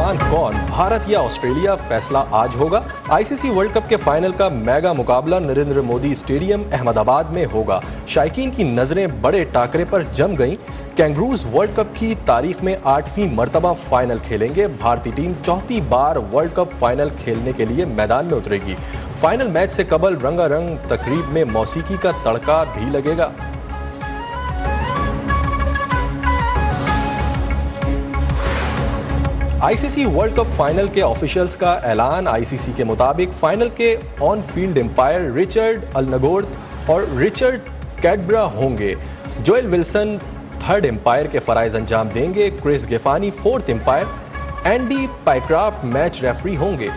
मेजबान कौन, भारत या ऑस्ट्रेलिया? फैसला आज होगा। आईसीसी वर्ल्ड कप के फाइनल का मेगा मुकाबला नरेंद्र मोदी स्टेडियम अहमदाबाद में होगा। शायकीन की नजरें बड़े टाकरे पर जम गईं। कैंगरूज वर्ल्ड कप की तारीख में 8वीं मर्तबा फाइनल खेलेंगे। भारतीय टीम चौथी बार वर्ल्ड कप फाइनल खेलने के लिए मैदान में उतरेगी। फाइनल मैच से कबल रंगारंग तकरीब में मौसीकी का तड़का भी लगेगा। आईसीसी वर्ल्ड कप फाइनल के ऑफिशियल्स का ऐलान। आईसीसी के मुताबिक फाइनल के ऑन फील्ड एम्पायर रिचर्ड अलनगोर्थ और रिचर्ड कैडब्रा होंगे। जोएल विल्सन थर्ड एम्पायर के फराइज अंजाम देंगे। Chris Gaffaney fourth umpire, Andy Pycroft match referee होंगे।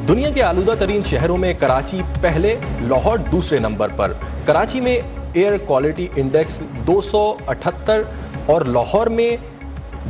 दुनिया के आलूदा तरीन शहरों में कराची पहले, लाहौर दूसरे नंबर पर। कराची में एयर क्वालिटी इंडेक्स 278 और लाहौर में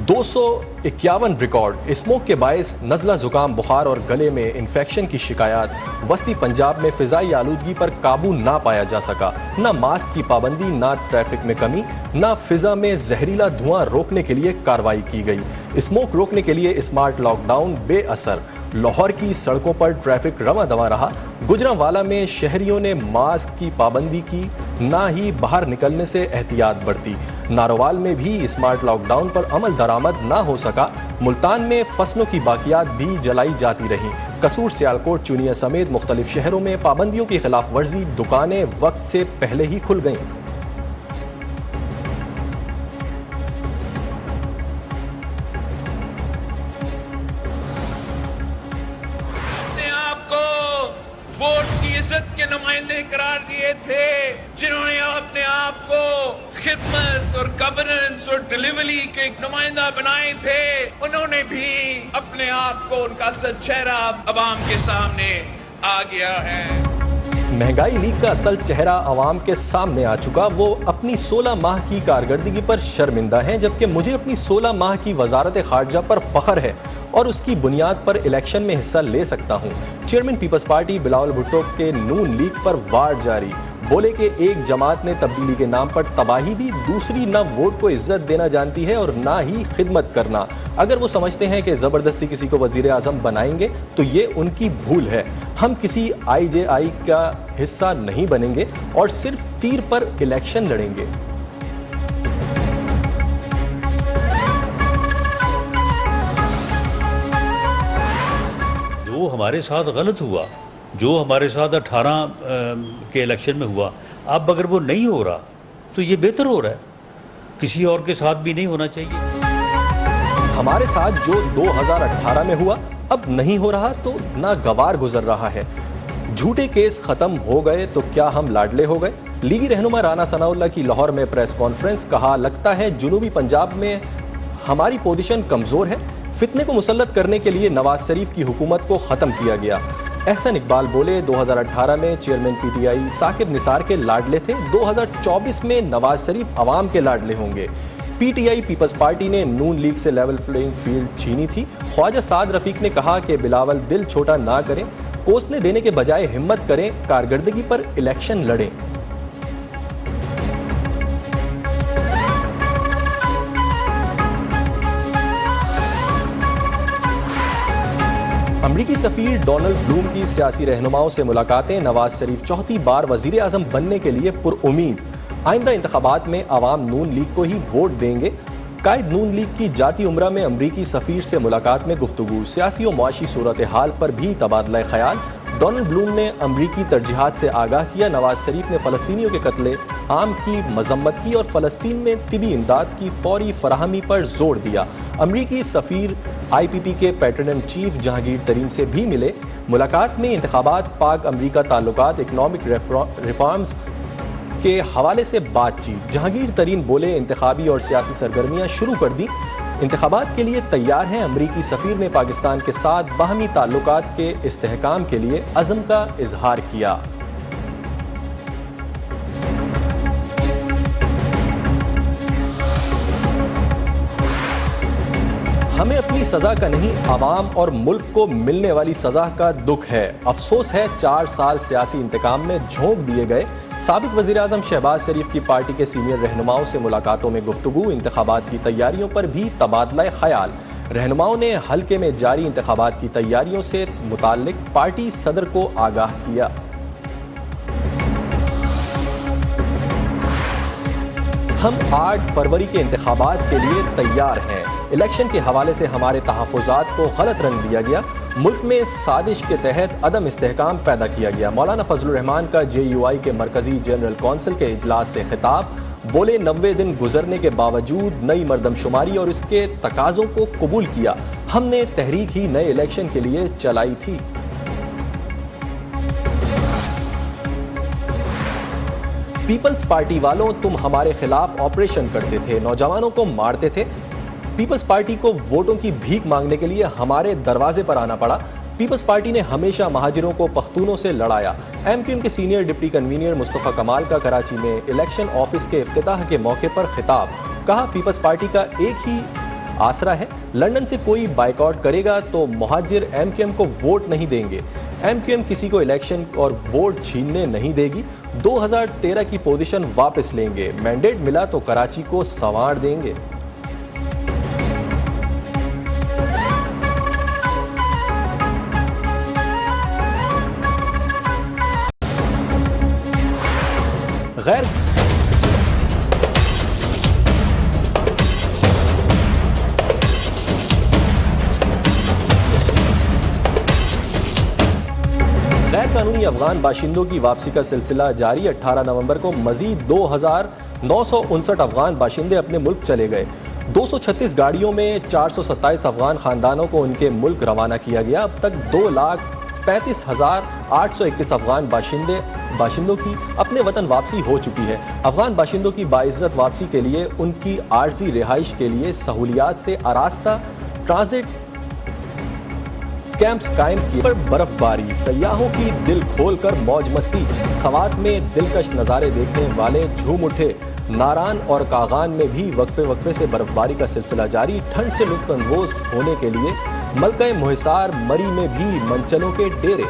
251 रिकॉर्ड। स्मोक के बायस नज़ला, जुकाम, बुखार और गले में इन्फेक्शन की शिकायत। वस्ती पंजाब में फिजाई आलूदगी पर काबू ना पाया जा सका। ना मास्क की पाबंदी, ना ट्रैफिक में कमी, ना फिजा में जहरीला धुआं रोकने के लिए कार्रवाई की गई। स्मोक रोकने के लिए स्मार्ट लॉकडाउन बेअसर। लाहौर की सड़कों पर ट्रैफिक रवा दवा रहा। गुजरांवाला में शहरियों ने मास्क की पाबंदी की, ना ही बाहर निकलने से एहतियात बरती। नारोवाल में भी स्मार्ट लॉकडाउन पर अमल दरामद ना हो सका। मुल्तान में फसलों की बाकियात भी जलाई जाती रहीं। कसूर, सियालकोट, चुनिया समेत मुख्तलिफ शहरों में पाबंदियों की खिलाफ वर्जी। दुकानें वक्त से पहले ही खुल गईं। वोट की इज्जत के नुमाइंदे करार दिए थे, जिन्होंने अपने आप को खिदमत और गवर्नेंस और डिलीवरी के नुमाइंदा बनाए थे, उन्होंने भी अपने आप को, उनका असल चेहरा अवाम के सामने आ गया है। महंगाई लीग का असल चेहरा अवाम के सामने आ चुका। वो अपनी 16 माह की कारकर्दगी पर शर्मिंदा हैं, जबकि मुझे अपनी 16 माह की वजारत खारजा पर फख्र है और उसकी बुनियाद पर इलेक्शन में हिस्सा ले सकता हूँ। चेयरमैन पीपल्स पार्टी बिलावल भुट्टो के नून लीग पर वार जारी। बोले कि एक जमात ने तब्दीली के नाम पर तबाही दी, दूसरी न वोट को इज्जत देना जानती है और ना ही खिदमत करना। अगर वो समझते हैं कि ज़बरदस्ती किसी को वज़ीर आज़म बनाएंगे तो ये उनकी भूल है। हम किसी IJI का हिस्सा नहीं बनेंगे और सिर्फ तीर पर इलेक्शन लड़ेंगे। जो हमारे साथ गलत हुआ, जो हमारे साथ 18 के इलेक्शन में हुआ, अब अगर वो नहीं हो रहा तो ये बेहतर हो रहा है। किसी और के साथ भी नहीं होना चाहिए। हमारे साथ जो 2018 में हुआ अब नहीं हो रहा तो नागवार गुजर रहा है। झूठे केस खत्म हो गए तो क्या हम लाडले हो गए? लीगी रहनुमा राना सनाउल्लाह की लाहौर में प्रेस कॉन्फ्रेंस। कहा, लगता है जुनूबी पंजाब में हमारी पोजीशन कमजोर है। फितने को मुसल्लत करने के लिए नवाज शरीफ की हुकूमत को ख़त्म किया गया। एहसन इकबाल बोले, 2018 में चेयरमैन PTI साकिब निसार के लाडले थे, 2024 में नवाज शरीफ अवाम के लाडले होंगे। PTI पीपल्स पार्टी ने नून लीग से लेवल प्लेइंग फील्ड छीनी थी। ख्वाजा साद रफीक ने कहा कि बिलावल दिल छोटा ना करें, कोसने देने के बजाय हिम्मत करें, कारकर्दगी पर इलेक्शन लड़ें। अमरीकी सफीर डोनाल्ड ब्लूम की सियासी रहनुमाओं से मुलाकातें। नवाज शरीफ चौथी बार वजीर आजम बनने के लिए पुरउमीद। आइंदा इंतखाबात में अवाम नून लीग को ही वोट देंगे। कायद नून लीग की जाती उम्रा में अमरीकी सफीर से मुलाकात में गुफ्तगू। सियासी और मुआशी सूरत हाल पर भी तबादला ख्याल। डोनाल्ड ब्लूम ने अमरीकी तरजीहात से आगाह किया। नवाज शरीफ ने फ़लस्तीनियों के कत्ले आम की मजम्मत की और फ़लस्तीन में तिबी इमदाद की फौरी फराहमी पर जोर दिया। अमरीकी सफीर IPP के पैटर्न इन चीफ जहांगीर तरीन से भी मिले। मुलाकात में इंतखाबात, पाक अमरीका ताल्लुकात, इकनॉमिक रिफॉर्म्स के हवाले से बातचीत। जहांगीर तरीन बोले, इंतखाबी और सियासी सरगर्मियां शुरू कर दी, इंतखाबात के लिए तैयार हैं। अमरीकी सफीर ने पाकिस्तान के साथ बाहमी ताल्लुकात के इस्तेहकाम के लिए अज़्म का इजहार किया। हमें अपनी सजा का नहीं, आवाम और मुल्क को मिलने वाली सजा का दुख है। अफसोस है 4 साल सियासी इंतकाम में झोंक दिए गए। साबिक वज़ीर आज़म शहबाज शरीफ की पार्टी के सीनियर रहनुमाओं से मुलाकातों में गुफ्तगू, इंतखाबात की तैयारियों पर भी तबादला ख्याल। रहनुमाओं ने हल्के में जारी इंतखाबात की तैयारियों से मुताल्लिक पार्टी सदर को आगाह किया। हम 8 फरवरी के इंतखाबात के लिए तैयार हैं। इलेक्शन के हवाले से हमारे तहफ़्फ़ुज़ात को गलत रंग दिया गया। मुल्क में साजिश के तहत अदम इस्तेहकाम पैदा किया गया। मौलाना फजलुर रहमान का JUI के मरकजी जनरल कौंसिल के इजलास से खिताब। बोले 90 दिन गुजरने के बावजूद नई मरदमशुमारी और इसके तकाज़ों को कबूल किया। हमने तहरीक ही नए इलेक्शन के लिए चलाई थी। पीपल्स पार्टी वालों, तुम हमारे खिलाफ ऑपरेशन करते थे, नौजवानों को मारते थे। पीपल्स पार्टी को वोटों की भीख मांगने के लिए हमारे दरवाजे पर आना पड़ा। पीपल्स पार्टी ने हमेशा महाजिरों को पख्तूनों से लड़ाया। MQM के सीनियर डिप्टी कन्वीनर मुस्तफ़ा कमाल का कराची में इलेक्शन ऑफिस के इफ्तिताह के मौके पर खिताब। कहा, पीपल्स पार्टी का एक ही आसरा है, लंदन से कोई बाइकआउट करेगा तो महाजिर MQM को वोट नहीं देंगे। MQM किसी को इलेक्शन और वोट छीनने नहीं देगी। 2013 की पोजीशन वापस लेंगे। मैंडेट मिला तो कराची को संवार देंगे। गैर कानूनी अफगान बाशिंदों की वापसी का सिलसिला जारी। 18 नवंबर को मजीद 2,959 अफगान बाशिंदे अपने मुल्क चले गए। 236 गाड़ियों में 427 अफगान खानदानों को उनके मुल्क रवाना किया गया। अब तक 2,35,821 अफगान बाशिंदों की अपने वतन वापसी हो चुकी है। अफगान बाशिंदों की बाइज्जत वापसी के लिए उनकी आर्जी रिहाइश के लिए सहूलियात से आरास्ता ट्रांजिट कैंप्स कायम किए। पर बर्फबारी, सयाहों की दिल खोलकर मौज मस्ती। सवात में दिलकश नज़ारे देखने वाले झूम उठे। नारान और कागान में भी वक्फे से बर्फबारी का सिलसिला जारी। ठंड से लुत्फ अंदोज होने के लिए मलका मुहिसार मरी में भी मंचलों के डेरे।